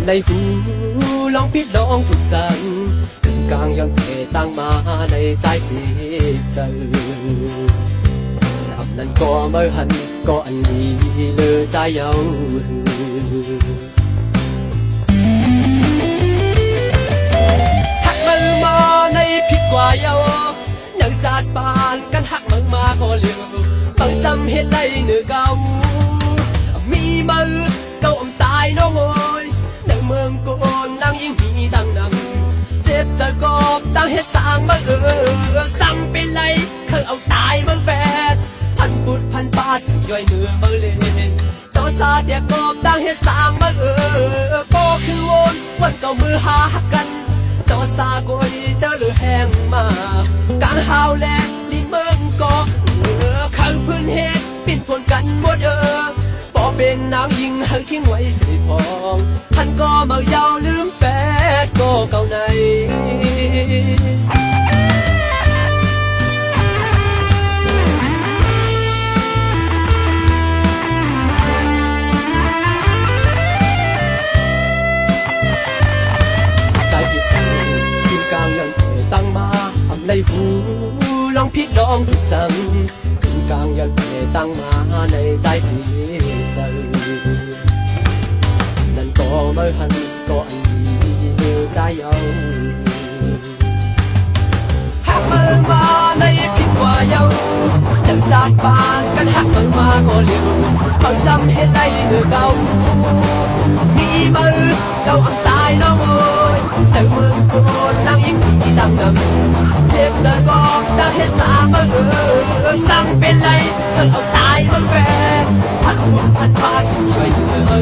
ในหูลองพิดลองทุกสั่งกลางยังเทตั้งมาในใจจีบเจอรับนั้นก็เมื่อหันก็อันนี้เลยใจเย้าหักมือมาในผิดกว่าเย้ายังจัดปานกันหักมือมาก็เลี้ยวบางซ้ำเห็นไรเนื้อเก่ามีมือเก่าตายน้องโอยในเมืองโกนนางยิ่งมีดังนำเจ็บจะกอบตั้งให้สร้างมาสั่งเป็นไรเคยเอาตายเมืองแปดพันบุตรพันบาทสิย่อยเนื้อมาเลยต่อซาเดียกอบตั้งให้สร้างมาก็คือวันเก่ามือหาหักกันต่อซาโกยเจอหรือแห้งมาการหาวแลลิ้นเมืองก็ข้างพื้นเหตุปิดผลกันหมดพอเป็นน้ำยิงหักทิ้งไว้สิพองท่านก็เมายาวลืมแปดก็เก่าในใจผิดสั่งทีมกลางยังตั้งมาทำในหูลองพิดลองทุกสั่งกลางยังตั้งมาในใจจีเจอนั่นก็เมื่อหันก็อันนี้เดียวใจเอาหักมือมาในผิดกว่าเย้ายังจากบ้านกันหักมือมาก็เลี้ยวบางซ้ำเห็นไรเนื้อเก่ามีมือเก่าอันตายน้องโอยแต่เมืองโกนนางยิ่งมีดังนำเจ็บแต่ก็ตั้งให้สามาสั่งเป็นไรเธอเอาตายเมืองแปดพันบุญพันบาทช่วยเหลือ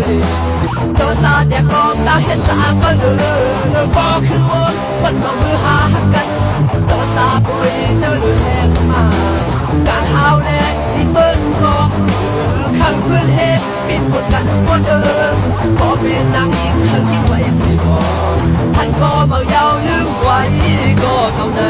ตัวซาเดียกอบตั้งให้สามาก็คือวันต้องมือหาหักกันตัวซาป่วยเจอหรือแห้งมาการหาวแลที่เมืองก็ข้างเพื่อนเหตุปิดกดกันหมดพอเป็นนางยิงหักทิ้งไว้สิบอกท่านก็เมายาวลืมไว้ก็เท่าไหน